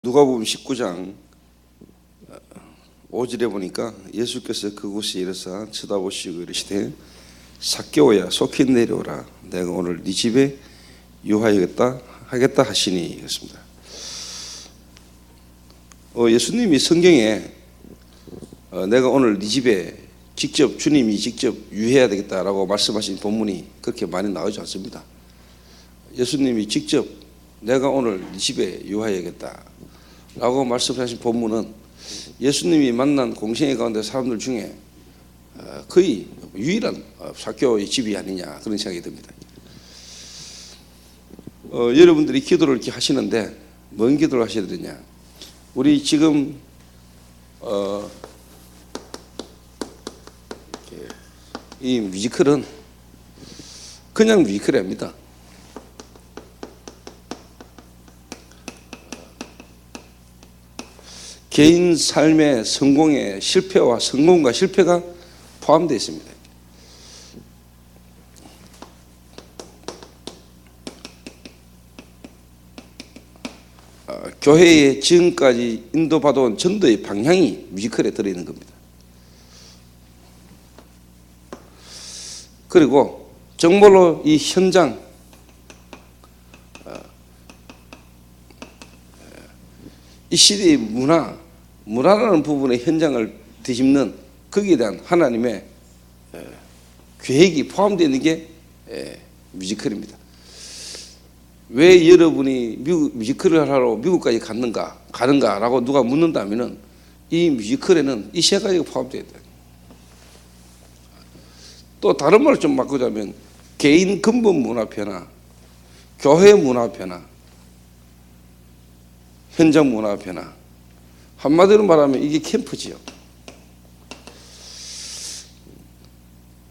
누가복음 19장 5절에 보니까 예수께서 그곳에 이르사 쳐다보시고 이르시되 삭개오야 속히 내려오라 내가 오늘 네 집에 유하여겠다 하겠다 하시니 그렇습니다. 예수님이 성경에 내가 오늘 네 집에 직접 주님이 직접 유해야 되겠다라고 말씀하신 본문이 그렇게 많이 나오지 않습니다. 예수님이 직접 내가 오늘 네 집에 유하여겠다 라고 말씀하신 본문은 예수님이 만난 공생애 가운데 사람들 중에 거의 유일한 삭개오의 집이 아니냐 그런 생각이 듭니다. 여러분들이 기도를 이렇게 하시는데 뭔 기도를 하셔야 되냐? 우리 지금 이 뮤지컬은 그냥 뮤지컬이 아닙니다. 개인 삶의 성공의 실패와 성공과 실패가 포함되어 있습니다. 교회의 지금까지 인도받아온 전도의 방향이 뮤지컬에 들어있는 겁니다. 그리고 정말로 이 현장, 이 시대의 문화라는 부분의 현장을 뒤집는 거기에 대한 하나님의 계획이 포함되어 있는 게 뮤지컬입니다. 왜 여러분이 뮤지컬을 하러 미국까지 가는가라고 누가 묻는다면은 이 뮤지컬에는 이 세 가지가 포함되어 있다. 또 다른 말을 좀 바꾸자면 개인 근본 문화 변화, 교회 문화 변화, 현장 문화 변화. 한마디로 말하면 이게 캠프지요.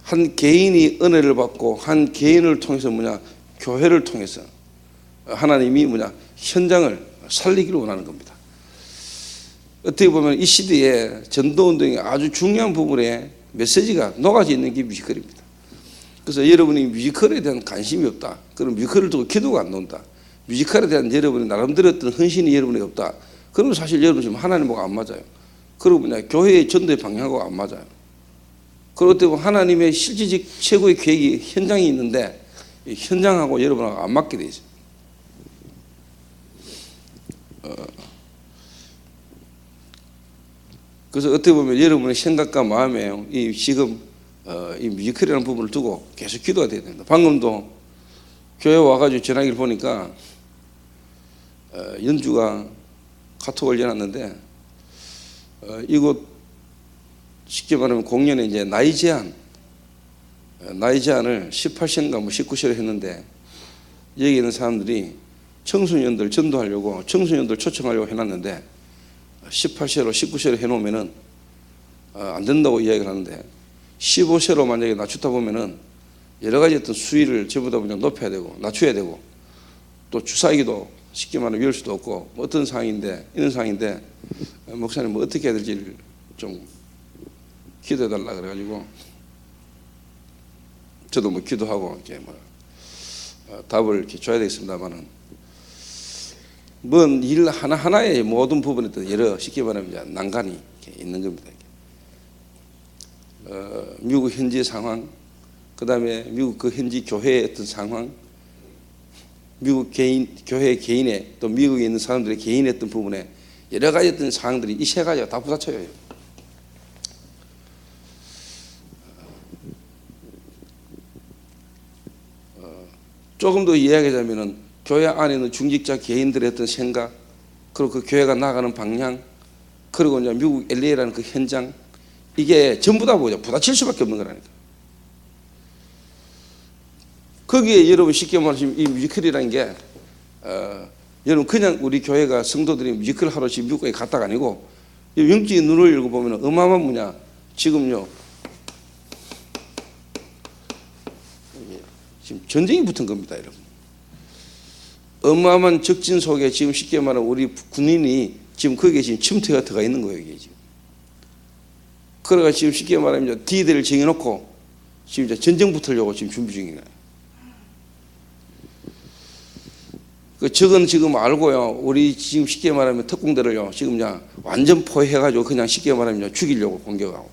한 개인이 은혜를 받고 한 개인을 통해서 교회를 통해서 하나님이 현장을 살리기를 원하는 겁니다. 어떻게 보면 이 시대에 전도운동의 아주 중요한 부분에 메시지가 녹아져 있는 게 뮤지컬입니다. 그래서 여러분이 뮤지컬에 대한 관심이 없다. 그럼 뮤지컬을 두고 기도가 안 나온다. 뮤지컬에 대한 여러분이 나름대로 어떤 헌신이 여러분에게 없다. 그러면 사실 여러분 지금 하나님하고 안 맞아요. 그리고 교회의 전도의 방향하고 안 맞아요. 그리고 또 하나님의 실질적 최고의 계획이 현장이 있는데 이 현장하고 여러분하고 안 맞게 돼 있어요. 그래서 어떻게 보면 여러분의 생각과 마음에 이 지금 이 뮤지컬이라는 부분을 두고 계속 기도가 돼야 된다. 방금도 교회 와가지고 전화기를 보니까 연주가 카톡을 올려놨는데 이곳 쉽게 말하면 공연에 이제 나이 제한을 18세인가 19세로 했는데 여기 있는 사람들이 청소년들 전도하려고 청소년들 초청하려고 해놨는데 18세로 19세로 해놓으면은 안 된다고 이야기를 하는데 15세로 만약에 낮추다 보면은 여러 가지 어떤 수위를 저보다 높여야 되고 낮춰야 되고 또 주사기도 쉽게 말하면 위할 수도 없고 어떤 상황인데 이런 상황인데 목사님 어떻게 해야 될지 좀 기도해 달라 그래가지고 저도 기도하고 이렇게 답을 이렇게 줘야 되겠습니다만은 뭔 일 하나하나의 모든 부분에 또 여러 쉽게 말하면 난간이 이렇게 있는 겁니다. 미국 현지 상황, 그 다음에 미국 그 현지 교회의 어떤 상황, 미국 교회 개인의 또 미국에 있는 사람들의 개인의 어떤 부분에 여러 가지 어떤 상황들이 이 세 가지가 다 부딪혀요. 조금 더 이야기하자면은 교회 안에 있는 중직자 개인들의 어떤 생각, 그리고 그 교회가 나가는 방향, 그리고 이제 미국 LA라는 그 현장, 이게 전부 다 부딪힐 수밖에 없는 거라니까. 거기에 여러분 쉽게 말하시면 이 뮤지컬이라는 게 여러분 그냥 우리 교회가 성도들이 뮤지컬 하러 지금 미국에 갔다가 아니고 영적인 눈을 열고 보면 어마어마한 지금요 지금 전쟁이 붙은 겁니다, 여러분. 어마어마한 적진 속에 지금 쉽게 말하면 우리 군인이 지금 거기에 지금 침투가 들어가 있는 거예요, 이게 지금. 그래가 지금 쉽게 말하면 D대를 정해놓고 지금 이제 전쟁 붙으려고 지금 준비 중이에요. 저건 지금 알고요. 우리 지금 쉽게 말하면 특공대를요. 지금 그냥 완전 포획해가지고 그냥 쉽게 말하면 죽이려고 공격하고.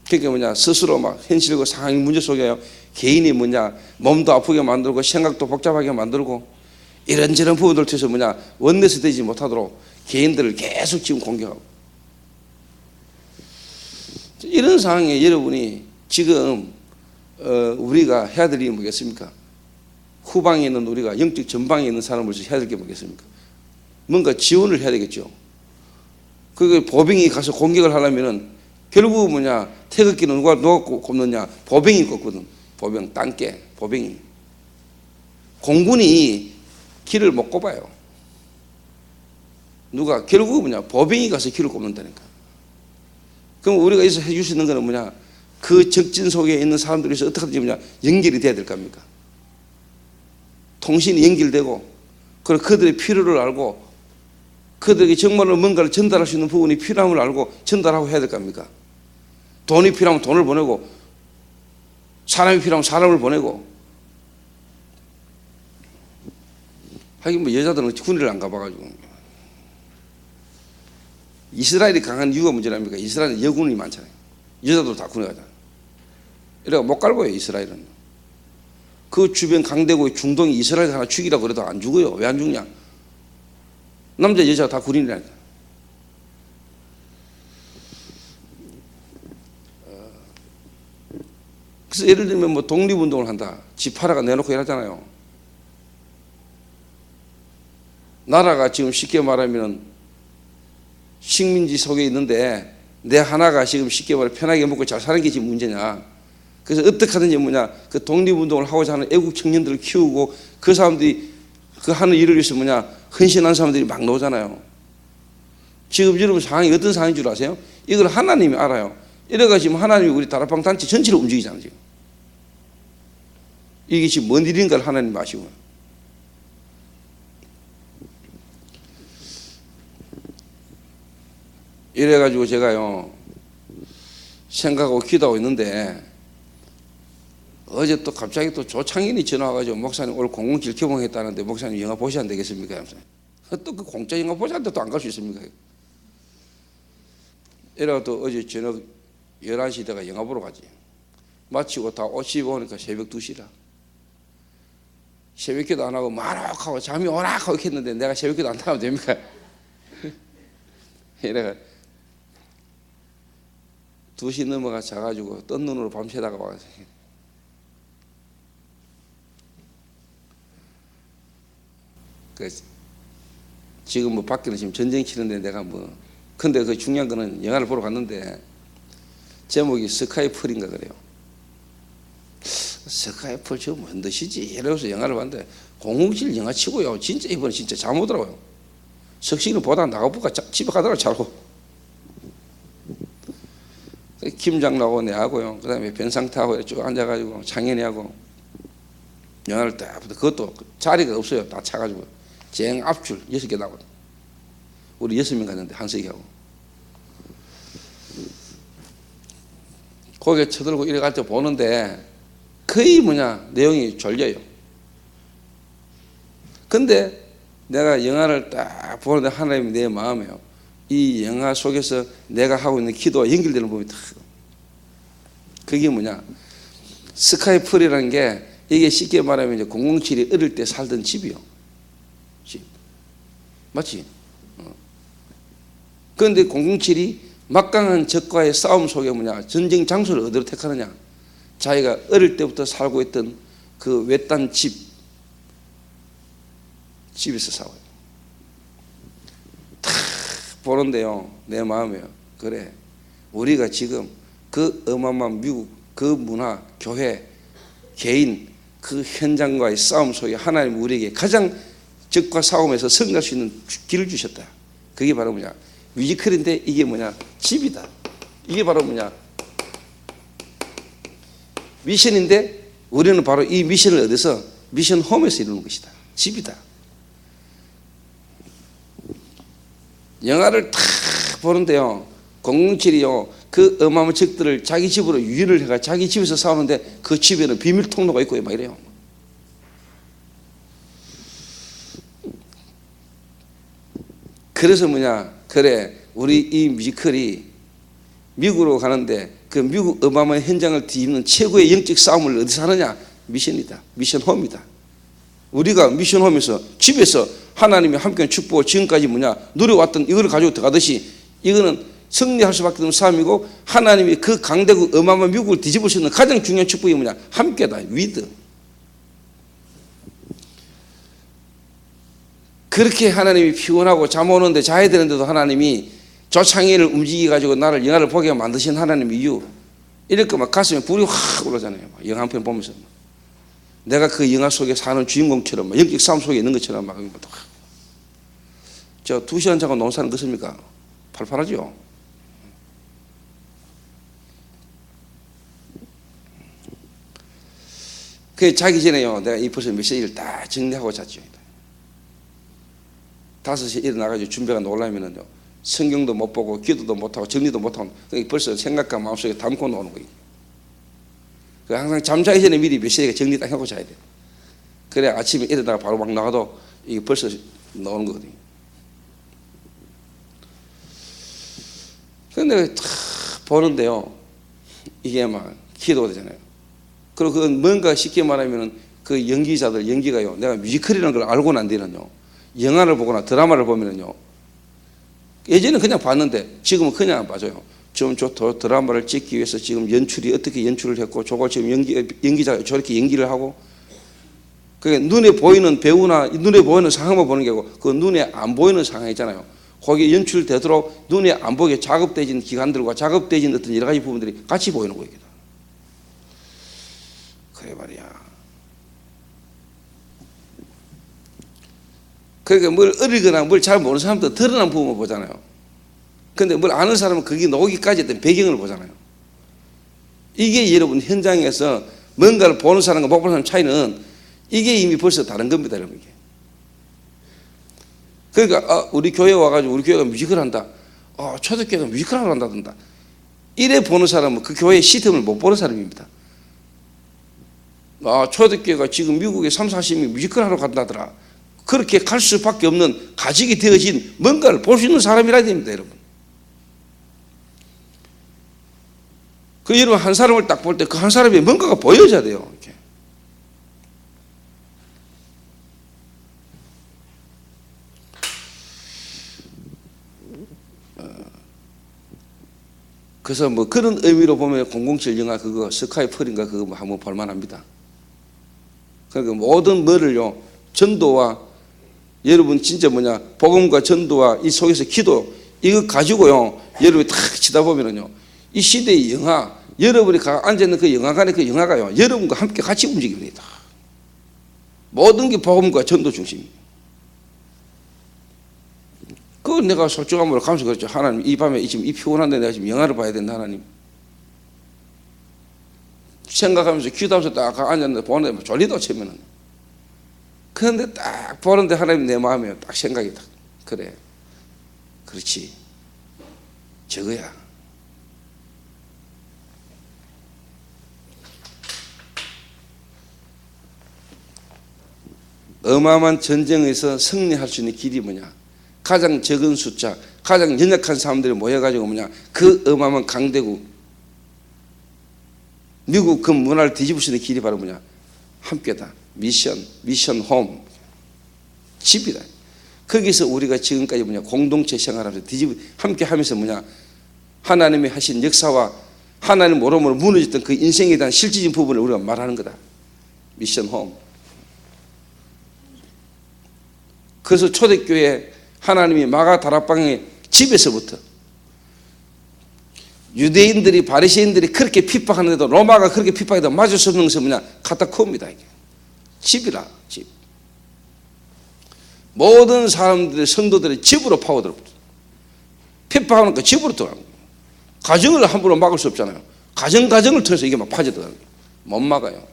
그러니까 스스로 막 현실과 상황 문제 속에 개인이 몸도 아프게 만들고 생각도 복잡하게 만들고 이런저런 부분들 통해서 원내스 되지 못하도록 개인들을 계속 지금 공격하고. 이런 상황에 여러분이 지금 우리가 해야 될 일이 뭐겠습니까? 후방에 있는 우리가 영적 전방에 있는 사람으로서 해야 될 게 뭐겠습니까? 뭔가 지원을 해야 되겠죠. 그 보병이 가서 공격을 하려면은 결국 태극기는 누가 꼽느냐? 보병이 꼽거든. 보병, 땅개, 보병이. 공군이 길을 못 꼽아요. 누가? 결국 보병이 가서 길을 꼽는다니까. 그럼 우리가 여기서 해줄 수 있는 거는 그 적진 속에 있는 사람들에서 어떻게든지 연결이 돼야 될 겁니까? 통신이 연결되고, 그리고 그들의 필요를 알고, 그들에게 정말로 뭔가를 전달할 수 있는 부분이 필요함을 알고 전달하고 해야 될 겁니까? 돈이 필요하면 돈을 보내고, 사람이 필요하면 사람을 보내고. 하긴 여자들은 군대를 안 가봐가지고. 이스라엘이 강한 이유가 문제랍니까? 이스라엘은 여군이 많잖아요. 여자들 다 군에 가잖아요. 이래가 못 갈 거예요, 이스라엘은. 그 주변 강대국의 중동이 이스라엘 하나 죽이라고 그래도 안 죽어요. 왜 안 죽냐? 남자 여자 다 군인이라니까. 그래서 예를 들면 독립운동을 한다. 지파라가 내놓고 일하잖아요. 나라가 지금 쉽게 말하면 식민지 속에 있는데 내 하나가 지금 쉽게 말해 편하게 먹고 잘 사는 게 지금 문제냐. 그래서 어떻게 하든지 그 독립운동을 하고자 하는 애국 청년들을 키우고 그 사람들이 그 하는 일을 위해서 헌신한 사람들이 막 나오잖아요. 지금 여러분 상황이 어떤 상황인 줄 아세요? 이걸 하나님이 알아요. 이래가 지금 하나님이 우리 다락방 단체 전체를 움직이잖아요. 지금. 이게 지금 뭔 일인가를 하나님이 아시고. 이래가지고 제가요 생각하고 기도하고 있는데 어제 또 갑자기 또 조창인이 전화 와가지고 목사님 오늘 007 개봉했다는데 목사님 영화 보셔야 안 되겠습니까? 또 그 공짜 영화 보자는데 또 안 갈 수 있습니까? 이래가 또 어제 저녁 11시 대가 영화 보러 가지. 마치고 다 옷 입어 오니까 새벽 2시라. 새벽기도 안 하고 마락하고 잠이 오락하고 이렇게 했는데 내가 새벽기도 안 하면 됩니까? 이래가 2시 넘어가 자가지고 뜬 눈으로 밤새다가 와서 지금 밖에는 지금 전쟁 치는데 내가 근데 그 중요한 거는 영화를 보러 갔는데 제목이 스카이풀인가 그래요. 스카이풀 저거 뭔 뜻이지? 이래서 영화를 봤는데 007 영화 치고요. 진짜 이번에 진짜 잘 오더라고요. 석식이는 보다 나가볼까 집에 가더라고 자고. 김장나고 내하고요. 그 다음에 변상태하고 쭉 앉아가지고 창현이하고 영화를 딱 보다 그것도 자리가 없어요. 다 차가지고 쟁 앞줄 6개 나고 우리 6명 갔는데 한석이하고 고개 쳐들고 이래 갈 때 보는데 거의 내용이 졸려요. 근데 내가 영화를 딱 보는데 하나님이 내 마음에요. 이 영화 속에서 내가 하고 있는 기도와 연결되는 부분이 딱 그게 스카이풀이라는 게 이게 쉽게 말하면 이제 007이 어릴 때 살던 집이요. 집. 맞지? 그런데 007이 막강한 적과의 싸움 속에 전쟁 장소를 어디로 택하느냐? 자기가 어릴 때부터 살고 있던 그 외딴 집에서 싸워요. 탁 보는데요, 내 마음에요. 그래, 우리가 지금 그 어마어마한 미국 그 문화, 교회, 개인 그 현장과의 싸움 속에 하나님 우리에게 가장 적과 싸움에서 승리할 수 있는 길을 주셨다. 그게 바로 뮤지컬인데 이게 집이다. 이게 바로 미션인데 우리는 바로 이 미션을 얻어서 미션 홈에서 이루는 것이다. 집이다. 영화를 탁 보는데요, 007이요 그 어마어마한 적들을 자기 집으로 유인을 해가 자기 집에서 싸우는데 그 집에는 비밀 통로가 있고 막 이래요. 그래서 그래 우리 이 뮤지컬이 미국으로 가는데 그 미국 어마어마한 현장을 뒤집는 최고의 영적 싸움을 어디서 하느냐? 미션이다. 미션 홈이다. 우리가 미션 홈에서 집에서 하나님이 함께 축복을 지금까지 누려왔던 이걸 가지고 들어가듯이 이거는 승리할 수밖에 없는 싸움이고, 하나님이 그 강대국 어마어마한 미국을 뒤집을 수 있는 가장 중요한 축복이 함께다. 위드. 그렇게 하나님이 피곤하고 잠 오는데 자야 되는데도 하나님이 조창의를 움직여 가지고 나를 영화를 보게 만드신 하나님 이유, 이렇게 가슴에 불이 확 오르잖아요. 영화 한 편 보면서 내가 그 영화 속에 사는 주인공처럼 영적 싸움 속에 있는 것처럼 저 2시간 자고 논사는 것입니까? 팔팔하죠. 그 자기 전에요, 내가 이 벌써 메시지를 다 정리하고 잤죠. 5시에 일어나가지고 준비가 놀라면은요, 성경도 못 보고 기도도 못하고 정리도 못하고 벌써 생각과 마음속에 담고 노는 거예요. 항상 잠자기 전에 미리 메시지가 정리 딱 하고 자야 돼요. 그래 아침에 일어나가 바로 막 나가도 이게 벌써 나오는 거거든요. 근데 탁 보는데요, 이게 막 기도가 되잖아요. 그리고 그건 뭔가 쉽게 말하면 그 연기자들 연기가요, 내가 뮤지컬이라는 걸 알고 난 뒤는요, 영화를 보거나 드라마를 보면은요, 예전에는 그냥 봤는데 지금은 그냥 안 봐줘요. 지금 저 드라마를 찍기 위해서 지금 연출이 어떻게 연출을 했고, 저걸 지금 연기자가 저렇게 연기를 하고, 그게 눈에 보이는 배우나 눈에 보이는 상황만 보는 게 아니고 그 눈에 안 보이는 상황 있잖아요. 거기에 연출되도록 눈에 안 보게 작업되어진 기관들과 작업되어진 어떤 여러 가지 부분들이 같이 보이는 거예요. 그래 말이야. 그러니까 뭘 어리거나 뭘 잘 모르는 사람도 드러난 부분을 보잖아요. 근데 뭘 아는 사람은 거기 나오기까지 했던 배경을 보잖아요. 이게 여러분 현장에서 뭔가를 보는 사람과 못 보는 사람 차이는 이게 이미 벌써 다른 겁니다, 여러분. 그러니까 우리 교회 와가지고 우리 교회가 뮤지컬 한다. 초대교회가 뮤지컬 하러 한다던다. 이래 보는 사람은 그 교회의 시스템을 못 보는 사람입니다. 초대교회가 지금 미국에 30-40명이 뮤지컬 하러 간다더라. 그렇게 갈 수밖에 없는 가직이 되어진 뭔가를 볼 수 있는 사람이라야 됩니다, 여러분. 그 여러분 한 사람을 딱 볼 때 그 한 사람이 뭔가가 보여져야 돼요. 이렇게. 그래서 그런 의미로 보면 007 영화 그거 스카이펄인가 그거 한번 볼만합니다. 그러니까 모든 뭐를요, 전도와 여러분 진짜 복음과 전도와 이 속에서 기도 이거 가지고요, 여러분이 탁 치다 보면은요, 이 시대의 영화, 여러분이 앉아있는 그 영화관의 그 영화가요, 여러분과 함께 같이 움직입니다. 모든 게 복음과 전도 중심입니다. 그건 내가 솔직한 말로 감사 그랬죠. 하나님, 이 밤에 지금 이 피곤한데 내가 지금 영화를 봐야 된다, 하나님. 생각하면서 기도하면서 딱 앉았는데 보는데 졸리다 치면은. 그런데 딱 보는데 하나님 내 마음에 딱 생각이 딱, 그래. 그렇지. 저거야. 어마어마한 전쟁에서 승리할 수 있는 길이 뭐냐? 가장 적은 숫자, 가장 연약한 사람들이 모여가지고 그 어마어마한 강대국, 미국 그 문화를 뒤집을 수 있는 길이 바로 함께다. 미션 홈. 집이다. 거기서 우리가 지금까지 공동체 생활하면서 함께 하면서 하나님이 하신 역사와 하나님 모름으로 무너졌던 그 인생에 대한 실질적인 부분을 우리가 말하는 거다. 미션 홈. 그래서 초대교회 하나님이 마가 다락방의 집에서부터 유대인들이 바리새인들이 그렇게 핍박하는데도 로마가 그렇게 핍박해도 맞을 수 없는 것은 카타콤이다. 이게 집이라. 집. 모든 사람들의 성도들의 집으로 파고들어 핍박하니까 집으로 들어가는 거예요. 가정을 함부로 막을 수 없잖아요. 가정을 통해서 이게 막 파져들어가는 거예요. 못 막아요.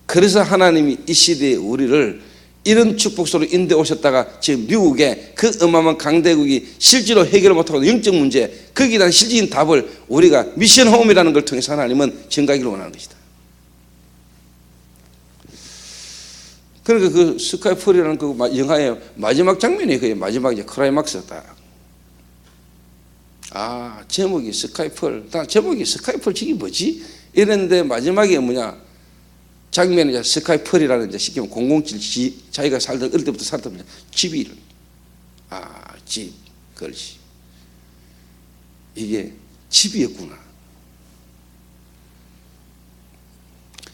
그래서 하나님이 이 시대에 우리를 이런 축복 속으로 인도해 오셨다가 지금 미국의 그 어마어마한 강대국이 실제로 해결을 못하고 영적 문제, 거기에 대한 실질적인 답을 우리가 미션 홈이라는 걸 통해서 하나님은 전가하기를 원하는 것이다. 그러니까 그 스카이펄이라는 그 영화의 마지막 장면이 그 마지막 이제 클라이막스다. 아, 제목이 스카이펄. 제목이 스카이펄 저게 뭐지? 이랬는데 마지막에 뭐냐? 장면이 이제 스카이펄이라는 이제 쉽게 말하면 007 자기가 살던 어릴 때부터 살던 집이 집 그렇지. 이게 집이었구나.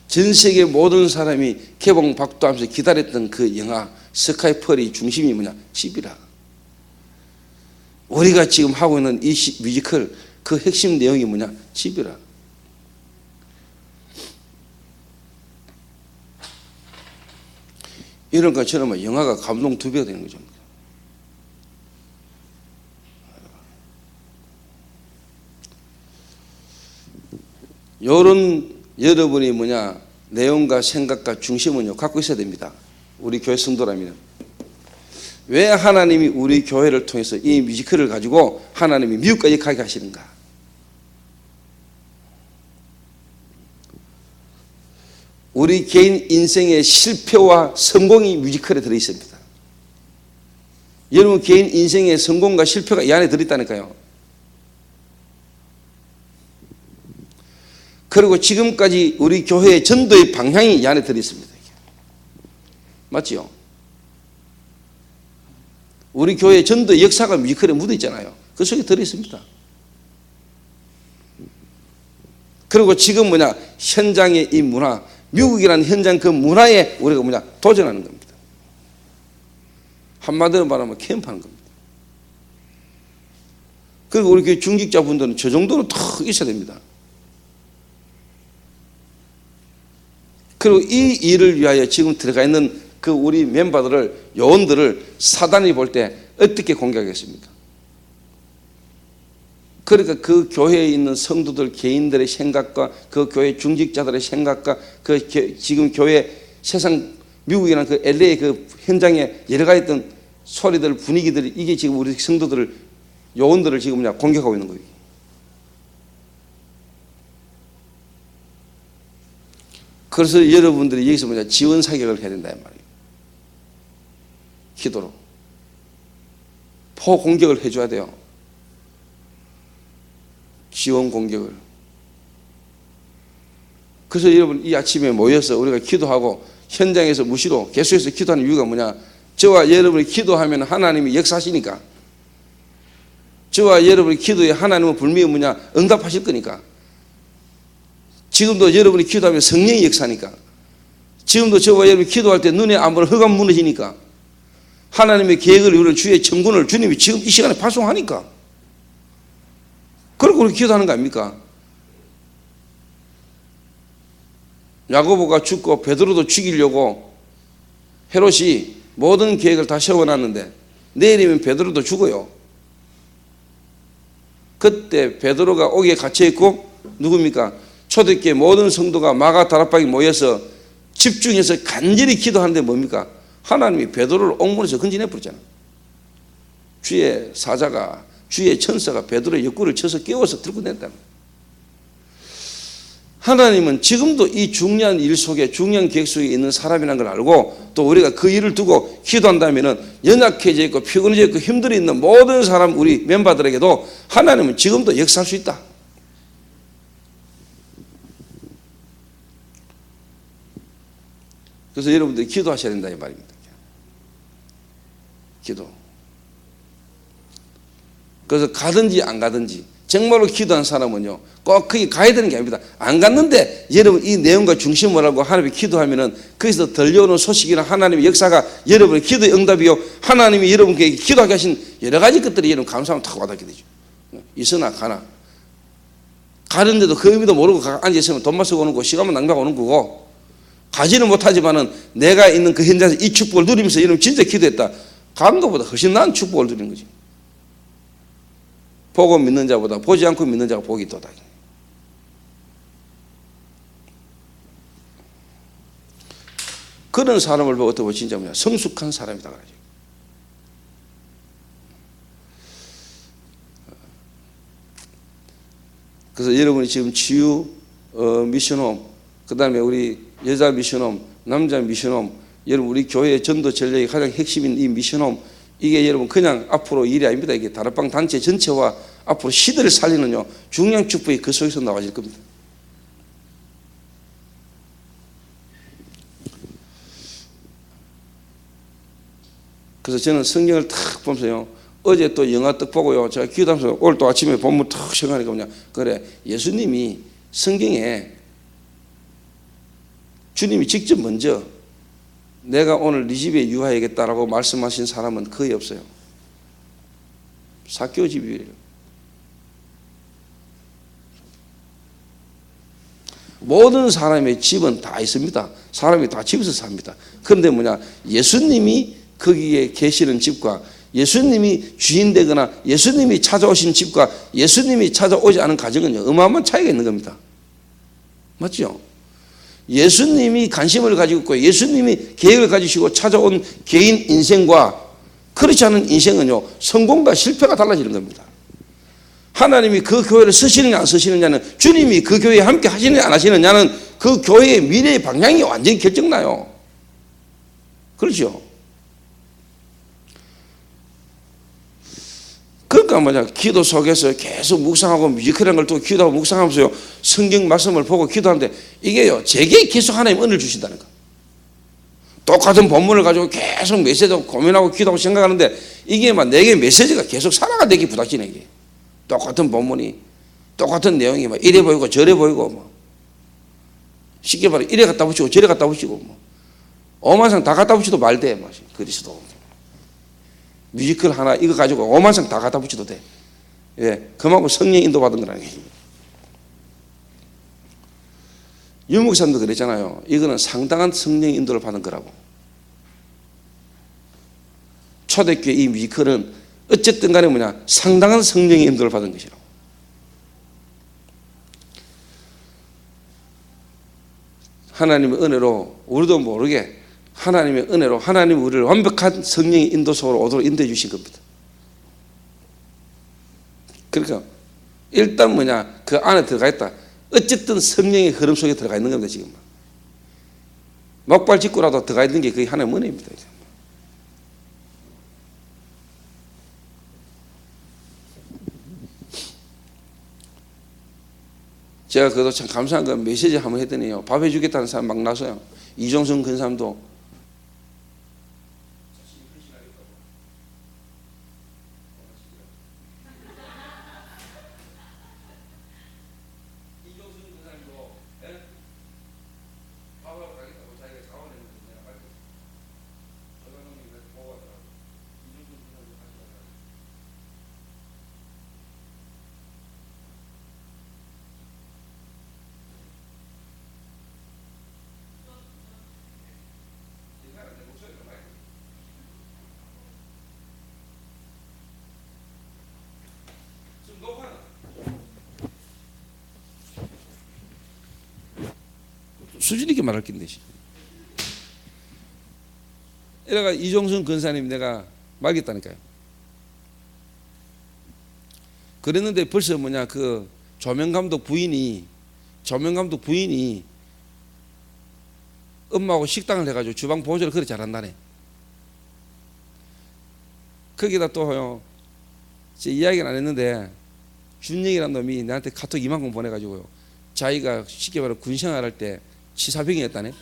전 세계 모든 사람이 개봉 박도하면서 기다렸던 그 영화 스카이펄의 중심이 뭐냐? 집이라. 우리가 지금 하고 있는 이 뮤지컬 그 핵심 내용이 뭐냐? 집이라. 이런 것처럼 영화가 감동 2배가 되는 거죠. 이런 여러분이 뭐냐? 내용과 생각과 중심은요 갖고 있어야 됩니다. 우리 교회 성도라면 왜 하나님이 우리 교회를 통해서 이 뮤지컬을 가지고 하나님이 미국까지 가게 하시는가? 우리 개인 인생의 실패와 성공이 뮤지컬에 들어있습니다. 여러분 개인 인생의 성공과 실패가 이 안에 들어있다니까요. 그리고 지금까지 우리 교회의 전도의 방향이 이 안에 들어있습니다. 맞지요? 우리 교회의 전도의 역사가 뮤지컬에 묻어 있잖아요. 그 속에 들어있습니다. 그리고 지금 뭐냐? 현장의 이 문화, 미국이라는 현장 그 문화에 우리가 뭐냐? 도전하는 겁니다. 한마디로 말하면 캠프하는 겁니다. 그리고 우리 교회 중직자분들은 저 정도는 턱 있어야 됩니다. 그리고 이 일을 위하여 지금 들어가 있는 그 우리 멤버들을, 요원들을 사단이 볼 때 어떻게 공격하겠습니까? 그러니까 그 교회에 있는 성도들 개인들의 생각과 그 교회 중직자들의 생각과 그 지금 교회 세상 미국이라는 그 LA 그 현장에 여러 가지 있던 소리들 분위기들이 이게 지금 우리 성도들을 요원들을 지금 그냥 공격하고 있는 거예요. 그래서 여러분들이 여기서 뭐냐 지원 사격을 해야 된다 이 말이에요. 기도로 포 공격을 해줘야 돼요. 지원 공격을. 그래서 여러분 이 아침에 모여서 우리가 기도하고 현장에서 무시로 계속해서 기도하는 이유가 뭐냐? 저와 여러분이 기도하면 하나님이 역사하시니까. 저와 여러분이 기도에 하나님은 분명히 뭐냐? 응답하실 거니까. 지금도 여러분이 기도하면 성령이 역사니까. 지금도 저와 여러분이 기도할 때 눈에 안 보는 흑암 무너지니까. 하나님의 계획을 이루는 주의 천군을 주님이 지금 이 시간에 발송하니까. 그러고 우리 기도하는 거 아닙니까? 야고보가 죽고 베드로도 죽이려고 헤롯이 모든 계획을 다 세워놨는데 내일이면 베드로도 죽어요. 그때 베드로가 옥에 갇혀있고 누굽니까? 초대교회 모든 성도가 마가 다락방에 모여서 집중해서 간절히 기도하는데 뭡니까? 하나님이 베드로를 옥문에서 건져내버렸잖아요. 주의 사자가 주의 천사가 베드로의 옆구리를 쳐서 깨워서 들고 냈다. 하나님은 지금도 이 중요한 일 속에 중요한 계획 속에 있는 사람이라는 걸 알고 또 우리가 그 일을 두고 기도한다면 연약해져 있고 피곤해져 있고 힘들어 있는 모든 사람 우리 멤버들에게도 하나님은 지금도 역사할 수 있다. 그래서 여러분들이 기도하셔야 된다 이 말입니다. 기도. 그래서 가든지 안 가든지 정말로 기도한 사람은요 꼭 거기 가야 되는 게 아닙니다. 안 갔는데 여러분 이 내용과 중심을 하고 하나님이 기도하면은 거기서 들려오는 소식이나 하나님의 역사가 여러분의 기도의 응답이요 하나님이 여러분께 기도하게 하신 여러 가지 것들이 여러분 감사하면 탁 와닿게 되죠. 있으나 가나 가는데도 그 의미도 모르고 앉아있으면 돈만 쓰고 오는 거고 시간만 낭비하고 오는 거고 가지는 못하지만은 내가 있는 그 현장에서 이 축복을 누리면서 여러분 진짜 기도했다. 가는 것보다 훨씬 나은 축복을 누리는 거지. 보고 믿는 자보다 보지 않고 믿는 자가 복이 있도다. 그런 사람을 보고 어떻게 보면 진짜 뭐냐 성숙한 사람이다 그러죠. 그래서 여러분이 지금 치유 미션홈, 그 다음에 우리 여자 미션홈, 남자 미션홈 여러분 우리 교회의 전도 전략의 가장 핵심인 이 미션홈, 이게 여러분 그냥 앞으로 일이 아닙니다. 이게 다락방 단체 전체와 앞으로 시대를 살리는요 중요한 축복이 그 속에서 나와질 겁니다. 그래서 저는 성경을 탁 보면서요, 어제 또 영화 떡 보고요, 제가 기도하면서 오늘 또 아침에 본문 탁 생각하니까 뭐냐, 그래 예수님이 성경에 주님이 직접 먼저 내가 오늘 네 집에 유하야겠다라고 말씀하신 사람은 거의 없어요. 삭개오 집이에요. 모든 사람의 집은 다 있습니다. 사람이 다 집에서 삽니다. 그런데 뭐냐, 예수님이 거기에 계시는 집과 예수님이 주인 되거나 예수님이 찾아오신 집과 예수님이 찾아오지 않은 가정은요 어마어마한 차이가 있는 겁니다. 맞죠? 예수님이 관심을 가지고 있고 예수님이 계획을 가지시고 찾아온 개인 인생과 그렇지 않은 인생은요 성공과 실패가 달라지는 겁니다. 하나님이 그 교회를 쓰시느냐 안 쓰시느냐는, 주님이 그 교회에 함께 하시느냐 안 하시느냐는 그 교회의 미래의 방향이 완전히 결정나요. 그렇죠? 그러니까 뭐냐, 기도 속에서 계속 묵상하고 뮤지컬이라는 걸 또 기도하고 묵상하면서요 성경 말씀을 보고 기도하는데 이게요 제게 계속 하나님 은혜를 주신다는 거. 똑같은 본문을 가지고 계속 메시지하고 고민하고 기도하고 생각하는데 이게 막 내게 메시지가 계속 살아가 되게 부닥치네. 이게 똑같은 본문이 똑같은 내용이 막 이래 보이고 저래 보이고 뭐 쉽게 말해 이래 갖다 붙이고 저래 갖다 붙이고 뭐 오만상 다 갖다 붙여도 말돼. 뭐 그리스도 뮤지컬 하나 이거 가지고 오만상 다 갖다 붙여도 돼. 예, 그만큼 성령 인도 받은 거라는 게. 유목사님도 그랬잖아요. 이거는 상당한 성령 인도를 받은 거라고. 초대교회 이 뮤지컬은 어쨌든 간에 뭐냐, 상당한 성령의 인도를 받은 것이라고. 하나님의 은혜로 우리도 모르게 하나님의 은혜로 하나님이 우리를 완벽한 성령의 인도 속으로 오도록 인도해 주신 겁니다. 그러니까 일단 뭐냐, 그 안에 들어가 있다. 어쨌든 성령의 흐름 속에 들어가 있는 겁니다. 지금 목발 짚고라도 들어가 있는 게 그게 하나님의 은혜입니다. 제가 그것도 참 감사한 건 메시지 한번 했더니요 밥 해주겠다는 사람 막 나서요. 이종성 근사님도 수준 있게 말할 낀 대신 이래가 이종순 근사님 내가 말겠다니까요. 그랬는데 벌써 뭐냐, 그 조명감독 부인이 엄마하고 식당을 해가지고 주방 보조를 그렇게 잘한다네. 거기다 또요 제 이야기는 안 했는데 준영이라는 놈이 나한테 카톡 이만큼 보내가지고요 자기가 쉽게 말해 군생활할 때 치사병이었다네.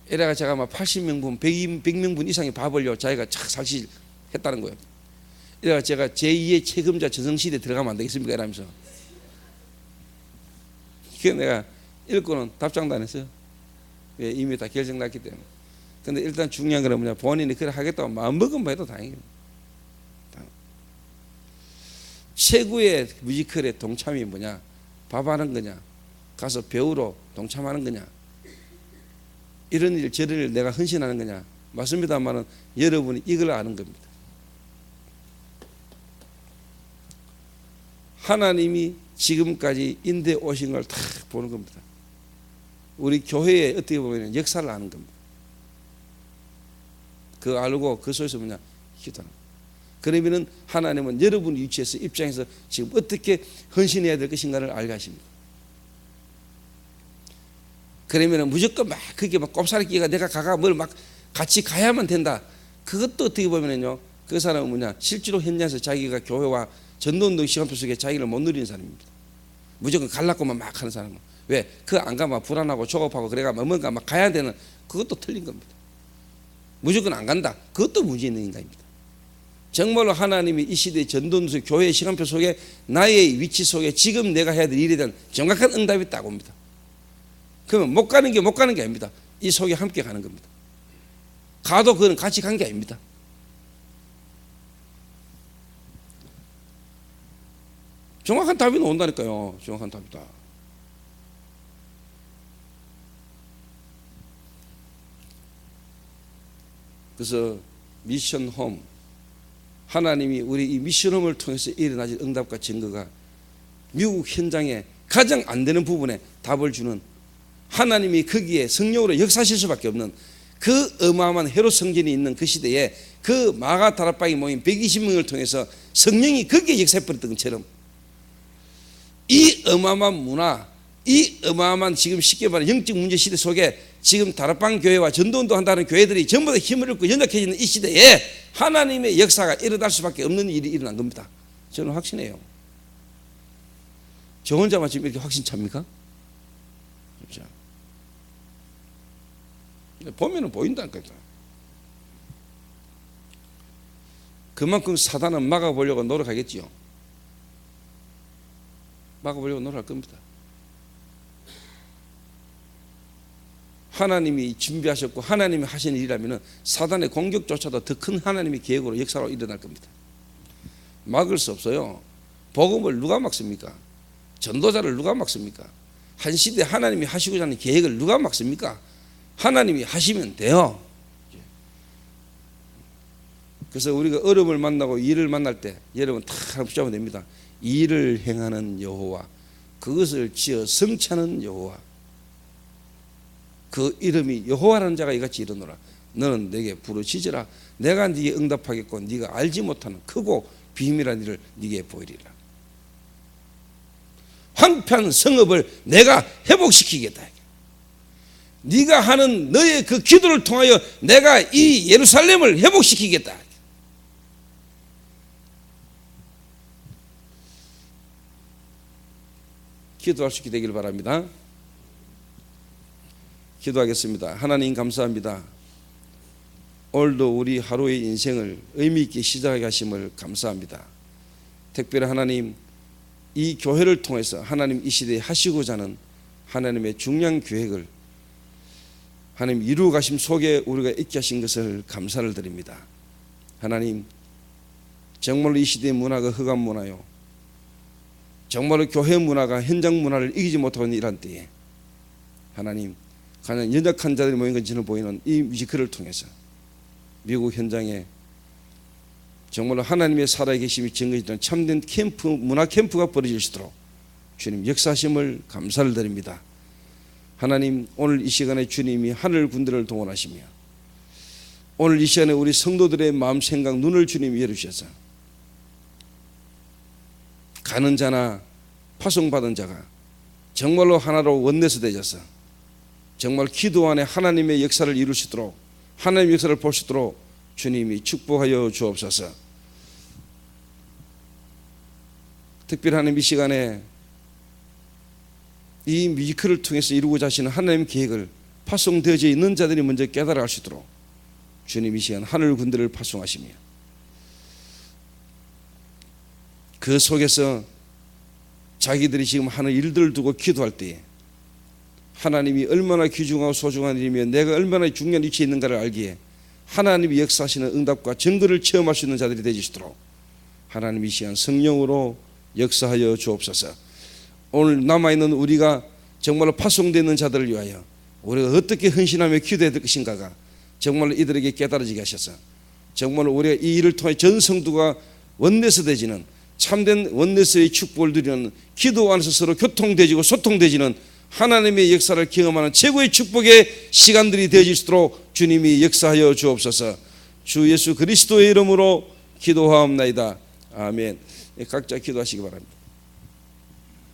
이래가 제가 막 80명분 100명분 이상의 밥을요 자기가 착 살치했다는 거예요. 이래가 제가 제2의 책임자 전성시대에 들어가면 안 되겠습니까 이러면서. 그게 내가 읽고는 답장도 안 했어요. 왜? 이미 다 결정났기 때문에. 근데 일단 중요한 건 뭐냐, 본인이 그래 하겠다고 마음먹으면 해도 다행이에요. 최고의 뮤지컬의 동참이 뭐냐, 밥하는 거냐, 가서 배우러 동참하는 거냐, 이런 일 저런 일 내가 헌신하는 거냐, 맞습니다만은 여러분이 이걸 아는 겁니다. 하나님이 지금까지 인도해 오신 걸 다 보는 겁니다. 우리 교회에 어떻게 보면 역사를 아는 겁니다. 그거 알고 그 속에서 뭐냐, 기도하는 거예요. 그러면은 하나님은 여러분 위치에서 입장에서 지금 어떻게 헌신해야 될 것인가를 알게 하십니다. 그러면은 무조건 막 그게 막 꼽사리끼가 내가 가가 뭘 막 같이 가야만 된다. 그것도 어떻게 보면은요, 그 사람은 뭐냐, 실제로 현장에서 자기가 교회와 전도운동 시간표 속에 자기를 못 누리는 사람입니다. 무조건 갈라고만 막 하는 사람은. 왜? 그 안 가면 불안하고 조급하고 그래가 뭔가 막 가야 되는, 그것도 틀린 겁니다. 무조건 안 간다. 그것도 문제 있는 인간입니다. 정말로 하나님이 이 시대의 전도운동 교회의 시간표 속에 나의 위치 속에 지금 내가 해야 될 일에 대한 정확한 응답이 있다고 봅니다. 그러면 못 가는 게 아닙니다. 이 속에 함께 가는 겁니다. 가도 그건 같이 간 게 아닙니다. 정확한 답이 나온다니까요. 정확한 답이다. 그래서 미션 홈, 하나님이 우리 이 미션 홈을 통해서 일어나질 응답과 증거가 미국 현장에 가장 안 되는 부분에 답을 주는, 하나님이 거기에 성령으로 역사하실 수밖에 없는 그 어마어마한 헤롯 성전이 있는 그 시대에 그 마가 다락방에 모인 120명을 통해서 성령이 거기에 역사해버렸던 것처럼 이 어마어마한 문화, 이 어마어마한 지금 쉽게 말하는 영적 문제 시대 속에 지금 다락방 교회와 전도운동 한다는 교회들이 전부 다 힘을 얻고 연약해지는 이 시대에 하나님의 역사가 일어날 수밖에 없는 일이 일어난 겁니다. 저는 확신해요. 저 혼자만 지금 이렇게 확신 찹니까? 그렇죠. 보면은 보인다니까요. 그만큼 사단은 막아보려고 노력하겠지요. 막아보려고 노력할 겁니다. 하나님이 준비하셨고 하나님이 하시는 일이라면 사단의 공격조차도 더 큰 하나님의 계획으로 역사로 일어날 겁니다. 막을 수 없어요. 복음을 누가 막습니까? 전도자를 누가 막습니까? 한 시대 하나님이 하시고자 하는 계획을 누가 막습니까? 하나님이 하시면 돼요. 그래서 우리가 어려움을 만나고 일을 만날 때 여러분 다 붙잡으면 됩니다. 일을 행하는 여호와, 그것을 지어 성취하는 여호와, 그 이름이 여호와라는 자가 이같이 이르노라. 너는 내게 부르짖으라. 내가 네게 응답하겠고 네가 알지 못하는 크고 비밀한 일을 네게 보이리라. 황폐한 성읍을 내가 회복시키겠다. 네가 하는 너의 그 기도를 통하여 내가 이 예루살렘을 회복시키겠다. 기도할 수 있게 되길 바랍니다. 기도하겠습니다. 하나님 감사합니다. 오늘도 우리 하루의 인생을 의미 있게 시작하게 하심을 감사합니다. 특별히 하나님, 이 교회를 통해서 하나님 이 시대에 하시고자 하는 하나님의 중요한 계획을 하나님 이루어 가심 속에 우리가 있게 하신 것을 감사를 드립니다. 하나님, 정말로 이 시대의 문화가 흑암 문화요, 정말로 교회 문화가 현장 문화를 이기지 못하고 있는 이런 때에 하나님, 가장 연약한 자들이 모인 것처럼 보이는 이 뮤지컬을 통해서 미국 현장에 정말로 하나님의 살아계심이 증거되는 참된 캠프, 문화 캠프가 벌어질 수 있도록 주님 역사하심을 감사를 드립니다. 하나님, 오늘 이 시간에 주님이 하늘 군대를 동원하시며 오늘 이 시간에 우리 성도들의 마음 생각 눈을 주님이 열으셔서 가는 자나 파송받은 자가 정말로 하나로 원내서 되셔서 정말 기도 안에 하나님의 역사를 이룰 수 있도록, 하나님의 역사를 볼 수 있도록 주님이 축복하여 주옵소서. 특별히 하나님 이 시간에 이 뮤지컬을 통해서 이루고자 하시는 하나님의 계획을 파송되어져 있는 자들이 먼저 깨달아 갈 수 있도록 주님 이 시간 하늘 군대를 파송하시며 그 속에서 자기들이 지금 하는 일들을 두고 기도할 때에 하나님이 얼마나 귀중하고 소중한 일이며 내가 얼마나 중요한 위치에 있는가를 알기에 하나님이 역사하시는 응답과 증거를 체험할 수 있는 자들이 되시도록 하나님 이 시간 성령으로 역사하여 주옵소서. 오늘 남아있는 우리가 정말로 파송되는 자들을 위하여 우리가 어떻게 헌신하며 기도해야 될 것인가가 정말로 이들에게 깨달아지게 하셔서 정말로 우리가 이 일을 통해 전 성도가 원내서 되지는 참된 원내서의 축복을 누리는 기도 안에서 서로 교통되지고 소통되지는 하나님의 역사를 경험하는 최고의 축복의 시간들이 되어질수록 주님이 역사하여 주옵소서. 주 예수 그리스도의 이름으로 기도하옵나이다. 아멘. 각자 기도하시기 바랍니다.